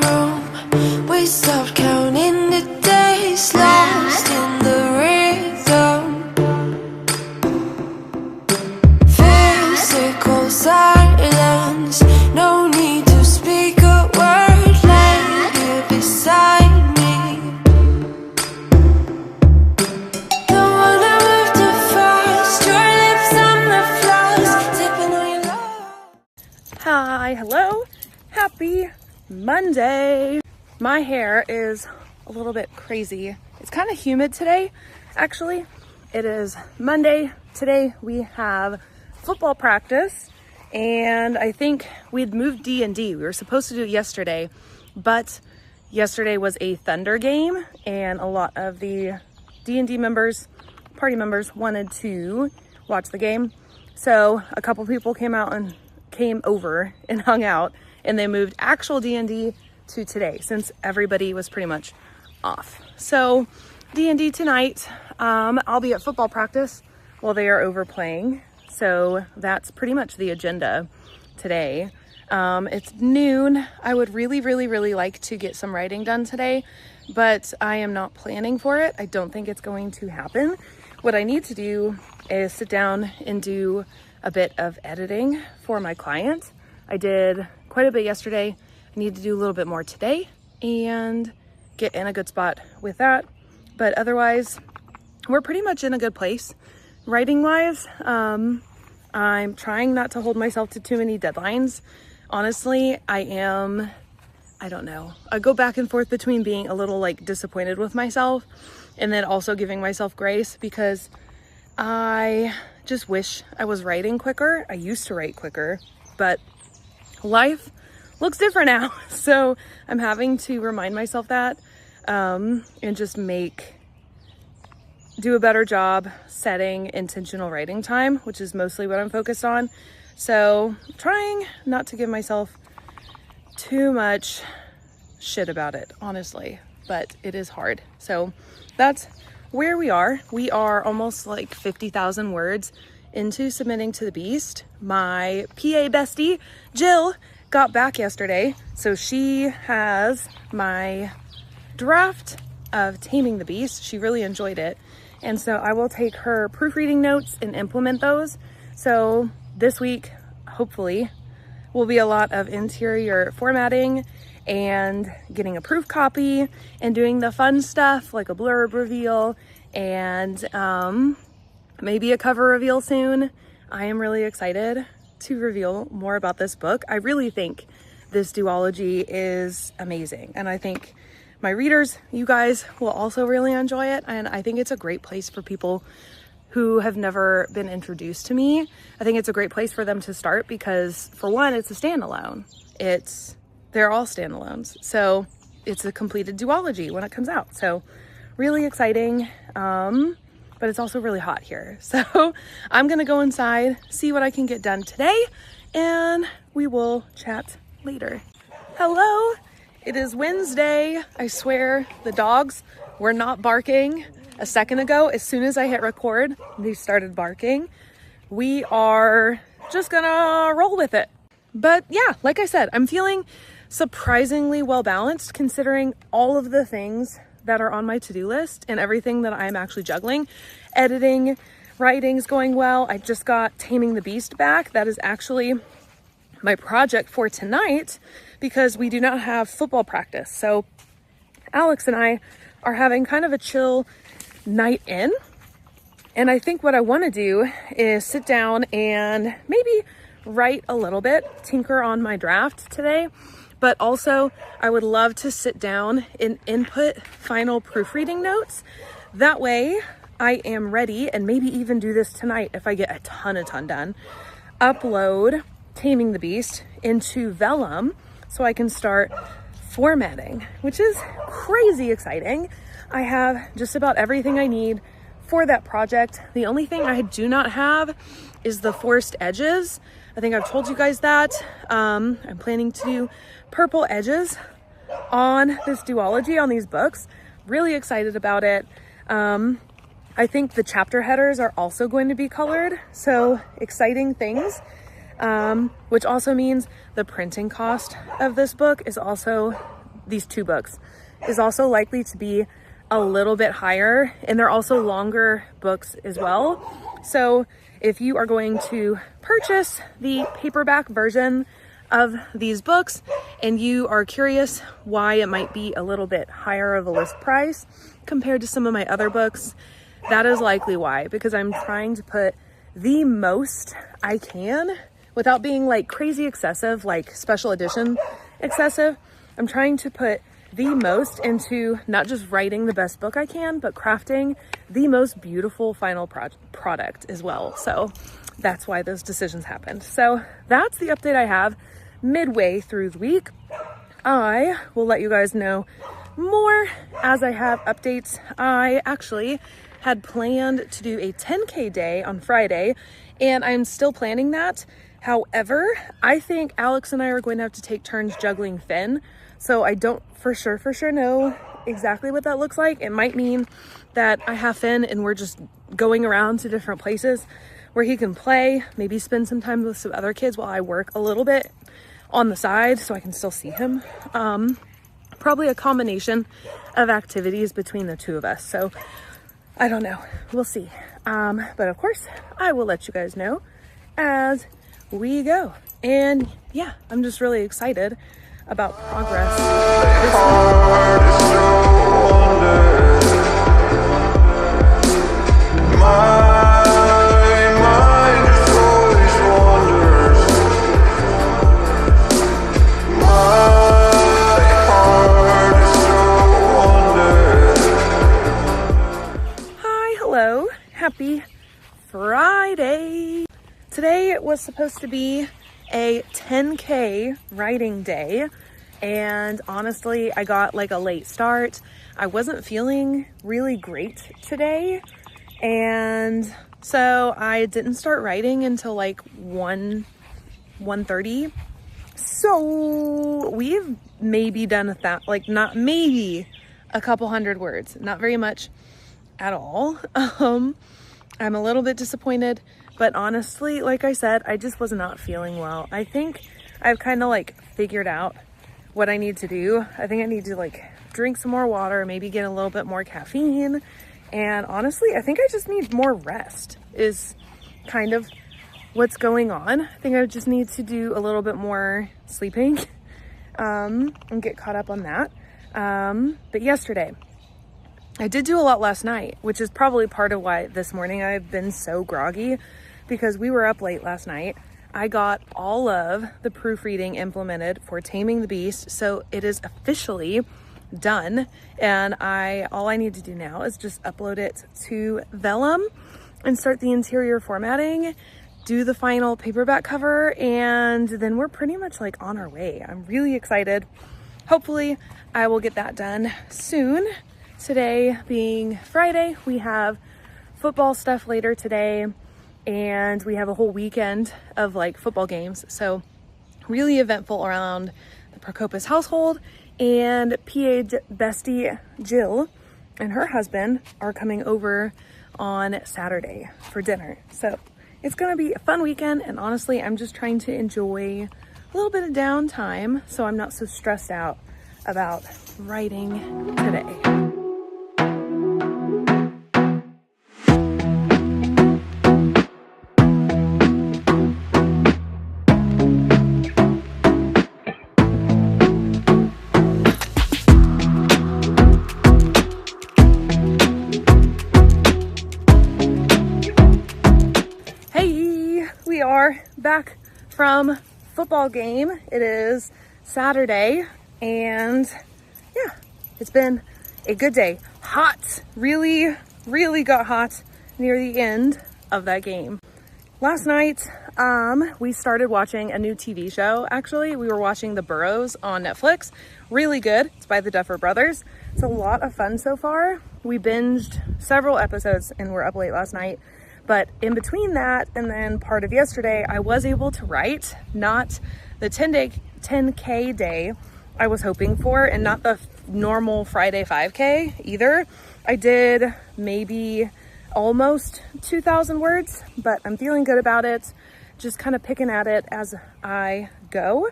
room, we stopped counting the days, lost in the rhythm. Physical silence, no need to speak a word, lay here beside me. Don't wanna move too fast, your lips on the floors, sipping on your love. Hi, hello, happy Monday. My hair is a little bit crazy. It's kind of humid today, actually. It is Monday. Today we have football practice, and I think we'd moved D&D. We were supposed to do it yesterday, but yesterday was a Thunder game, and a lot of the D&D members, party members, wanted to watch the game. So a couple people came over and hung out, and they moved actual D&D to today since everybody was pretty much off. So D&D tonight, I'll be at football practice while they are over playing. So that's pretty much the agenda today. It's noon. I would really like to get some writing done today, but I am not planning for it. I don't think it's going to happen. What I need to do is sit down and do a bit of editing for my client. I did quite a bit yesterday. I need to do a little bit more today and get in a good spot with that. But otherwise, we're pretty much in a good place. Writing wise, I'm trying not to hold myself to too many deadlines. Honestly, I don't know. I go back and forth between being a little like disappointed with myself and then also giving myself grace, because I just wish I was writing quicker. I used to write quicker, but life looks different now. So I'm having to remind myself that, and just do a better job setting intentional writing time, which is mostly what I'm focused on. So trying not to give myself too much shit about it, honestly, but it is hard. So that's where we are. We are almost like 50,000 words into submitting to the Beast. My PA bestie, Jill, got back yesterday. So she has my draft of Taming the Beast. She really enjoyed it. And so I will take her proofreading notes and implement those. So this week, hopefully, will be a lot of interior formatting and getting a proof copy and doing the fun stuff like a blurb reveal and maybe a cover reveal soon. I am really excited to reveal more about this book. I really think this duology is amazing, and I think my readers, you guys, will also really enjoy it. And I think it's a great place for people who have never been introduced to me. I think it's a great place for them to start because, for one, it's a standalone. They're all standalones. So it's a completed duology when it comes out. So really exciting. But it's also really hot here. So I'm gonna go inside, see what I can get done today, and we will chat later. Hello, it is Wednesday. I swear the dogs were not barking a second ago. As soon as I hit record, they started barking. We are just gonna roll with it. But yeah, like I said, I'm feeling surprisingly well balanced considering all of the things that are on my to-do list and everything that I'm actually juggling. Editing, writing's going well. I just got Taming the Beast back. That is actually my project for tonight because we do not have football practice. So Alex and I are having kind of a chill night in. And I think what I want to do is sit down and maybe write a little bit, tinker on my draft today. But also, I would love to sit down and input final proofreading notes. That way, I am ready, and maybe even do this tonight if I get a ton done. Upload Taming the Beast into Vellum so I can start formatting, which is crazy exciting. I have just about everything I need for that project. The only thing I do not have is the forced edges. I think I've told you guys that. I'm planning to do purple edges on this duology, on these books. Really excited about it. I think the chapter headers are also going to be colored. So exciting things, which also means the printing cost of this book is also these two books is also likely to be a little bit higher, and they're also longer books as well. So if you are going to purchase the paperback version of these books and you are curious why it might be a little bit higher of a list price compared to some of my other books, that is likely why, because I'm trying to put the most I can without being like crazy excessive, like special edition excessive. I'm trying to put the most into not just writing the best book I can, but crafting the most beautiful final product as well. So that's why those decisions happened. So that's the update I have midway through the week. I will let you guys know more as I have updates. I actually had planned to do a 10K day on Friday, and I'm still planning that. However, I think Alex and I are going to have to take turns juggling Finn. So I don't for sure know exactly what that looks like. It might mean that I have Finn and we're just going around to different places where he can play, maybe spend some time with some other kids while I work a little bit on the side so I can still see him. Probably a combination of activities between the two of us. So I don't know, we'll see. But of course I will let you guys know as we go. And yeah, I'm just really excited about progress this Happy Friday. Today was supposed to be a 10K writing day, and honestly I got like a late start. I wasn't feeling really great today, and so I didn't start writing until like 1:30. So we've maybe done not maybe a couple hundred words, not very much at all. I'm a little bit disappointed, but honestly, like I said, I just was not feeling well. I think I've kind of like figured out what I need to do. I think I need to like drink some more water, maybe get a little bit more caffeine. And honestly, I think I just need more rest is kind of what's going on. I think I just need to do a little bit more sleeping and get caught up on that. But yesterday, I did do a lot last night, which is probably part of why this morning I've been so groggy, because we were up late last night. I got all of the proofreading implemented for Taming the Beast, so it is officially done. And all I need to do now is just upload it to Vellum and start the interior formatting, do the final paperback cover, and then we're pretty much like on our way. I'm really excited. Hopefully I will get that done soon. Today being Friday, we have football stuff later today, and we have a whole weekend of like football games. So really eventful around the Prokopis household, and PA bestie Jill and her husband are coming over on Saturday for dinner. So it's gonna be a fun weekend, and honestly, I'm just trying to enjoy a little bit of downtime so I'm not so stressed out about writing today. We are back from football game. It is Saturday, and yeah, it's been a good day. Hot, really got hot near the end of that game. Last night, we started watching a new TV show. Actually, we were watching The Burrows on Netflix. Really good. It's by the Duffer Brothers. It's a lot of fun so far. We binged several episodes and we're up late last night. But in between that and then part of yesterday, I was able to write, not the 10K day I was hoping for, and not the normal Friday 5K either. I did maybe almost 2,000 words, but I'm feeling good about it. Just kind of picking at it as I go.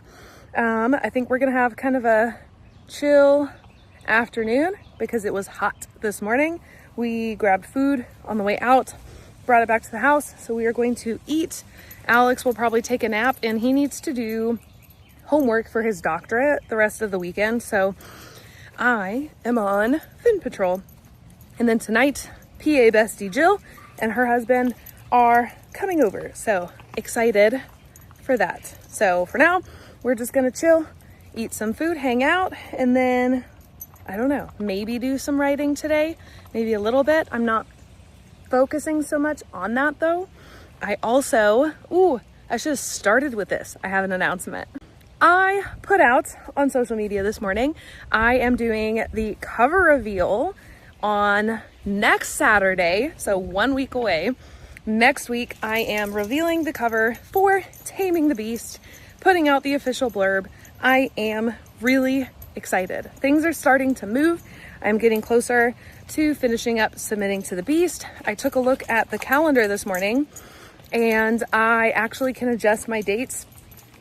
I think we're gonna have kind of a chill afternoon because it was hot this morning. We grabbed food on the way out, brought it back to the house. So we are going to eat. Alex will probably take a nap, and he needs to do homework for his doctorate the rest of the weekend. So I am on Fin Patrol. And then tonight, PA bestie Jill and her husband are coming over. So excited for that. So for now, we're just gonna chill, eat some food, hang out, and then, I don't know, maybe do some writing today, maybe a little bit. I'm not focusing so much on that though. I also, I should have started with this. I have an announcement. I put out on social media this morning, I am doing the cover reveal on next Saturday, so 1 week away. Next week, I am revealing the cover for Taming the Beast, putting out the official blurb. I am really excited. Things are starting to move. I'm getting closer to finishing up submitting to the Beast. I took a look at the calendar this morning, and I actually can adjust my dates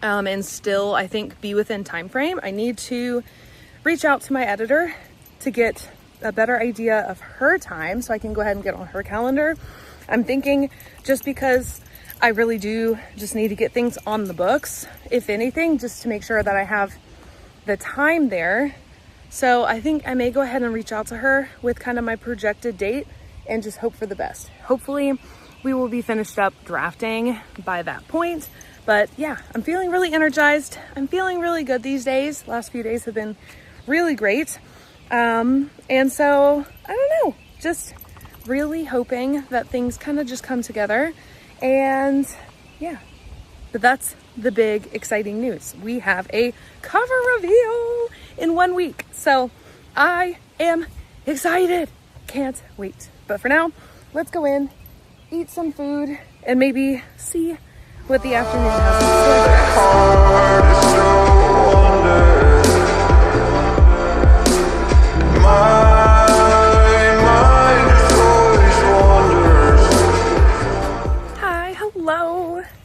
and still, I think, be within time frame. I need to reach out to my editor to get a better idea of her time so I can go ahead and get on her calendar. I'm thinking, just because I really do just need to get things on the books, if anything, just to make sure that I have the time there. So I think I may go ahead and reach out to her with kind of my projected date and just hope for the best. Hopefully we will be finished up drafting by that point. But yeah, I'm feeling really energized. I'm feeling really good these days. Last few days have been really great. And so, I don't know, just really hoping that things kind of just come together. And yeah, but that's the big exciting news. We have a cover reveal in 1 week. So I am excited. Can't wait. But for now, let's go in, eat some food, and maybe see what the afternoon has in store.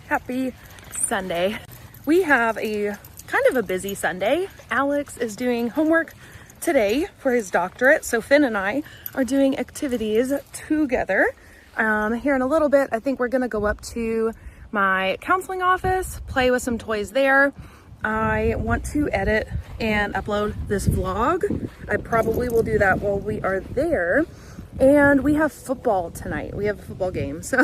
Happy Sunday. We have a kind of a busy Sunday. Alex is doing homework today for his doctorate, so Finn and I are doing activities together. Here in a little bit, I think we're gonna go up to my counseling office, play with some toys there. I want to edit and upload this vlog. I probably will do that while we are there. And we have football tonight. We have a football game. So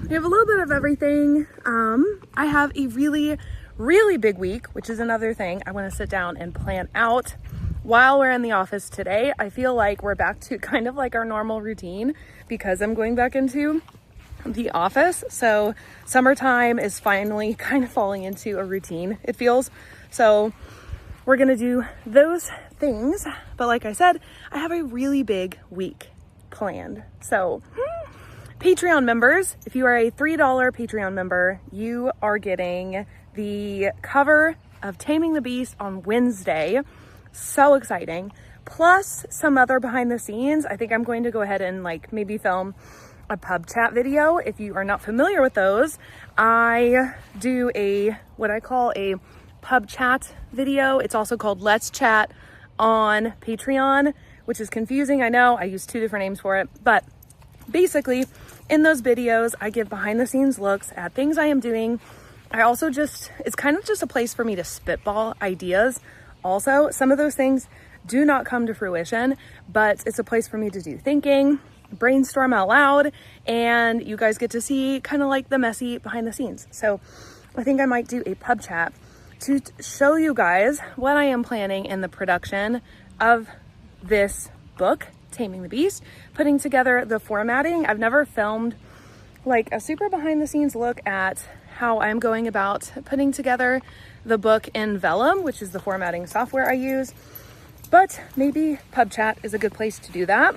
we have a little bit of everything. I have a really, really big week, which is another thing I want to sit down and plan out while we're in the office today. I feel like we're back to kind of like our normal routine because I'm going back into the office. So summertime is finally kind of falling into a routine, it feels. So we're going to do those things. But like I said, I have a really big week planned. So Patreon members, if you are a $3 Patreon member, you are getting the cover of Taming the Beast on Wednesday. So exciting. Plus some other behind the scenes. I think I'm going to go ahead and like maybe film a pub chat video. If you are not familiar with those, I do what I call a pub chat video. It's also called Let's Chat on Patreon, which is confusing. I know I use 2 different names for it, but basically in those videos, I give behind the scenes looks at things I am doing. I also it's kind of just a place for me to spitball ideas. Also, some of those things do not come to fruition, but it's a place for me to do thinking, brainstorm out loud, and you guys get to see kind of like the messy behind the scenes. So I think I might do a pub chat to show you guys what I am planning in the production of this book, Taming the Beast, putting together the formatting. I've never filmed like a super behind the scenes look at how I'm going about putting together the book in Vellum, which is the formatting software I use, but maybe pub chat is a good place to do that.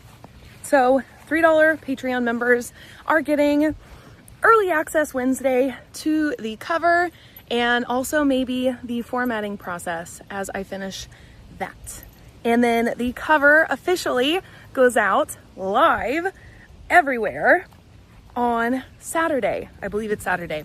So $3 Patreon members are getting early access Wednesday to the cover and also maybe the formatting process as I finish that. And then the cover officially goes out live everywhere on Saturday. I believe it's Saturday.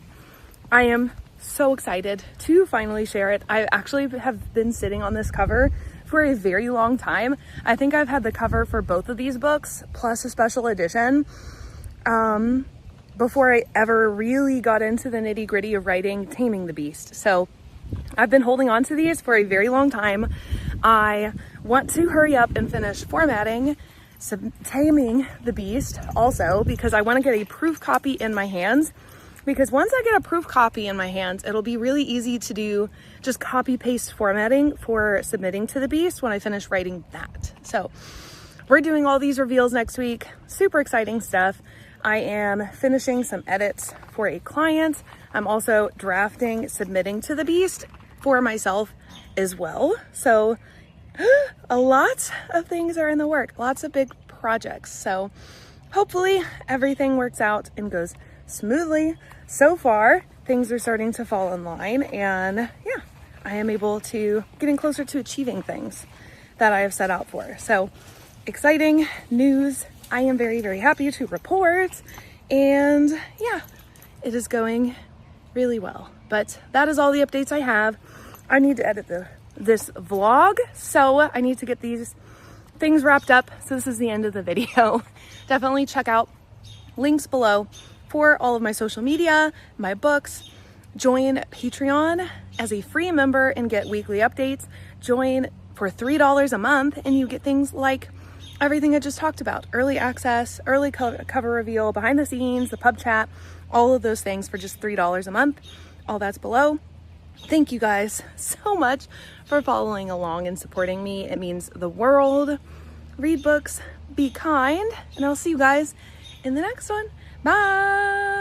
I am so excited to finally share it. I actually have been sitting on this cover for a very long time. I think I've had the cover for both of these books, plus a special edition, before I ever really got into the nitty gritty of writing Taming the Beast. So I've been holding on to these for a very long time. I want to hurry up and finish formatting Taming the Beast also, because I want to get a proof copy in my hands. Because once I get a proof copy in my hands, it'll be really easy to do just copy paste formatting for submitting to the Beast when I finish writing that. So we're doing all these reveals next week. Super exciting stuff. I am finishing some edits for a client. I'm also drafting, submitting to the Beast for myself as well. So a lot of things are in the work, lots of big projects. So hopefully everything works out and goes smoothly. So far, things are starting to fall in line, and yeah, I am able to getting closer to achieving things that I have set out for. So exciting news. I am very, very happy to report, and yeah, it is going really well. But that is all the updates I have. I need to edit this vlog, so I need to get these things wrapped up. So this is the end of the video. Definitely check out links below for all of my social media, my books. Join Patreon as a free member and get weekly updates. Join for $3 a month and you get things like everything I just talked about: early access, early cover reveal, behind the scenes, the pub chat, all of those things for just $3 a month. All that's below. Thank you guys so much for following along and supporting me. It means the world. Read books, be kind, and I'll see you guys in the next one. Bye.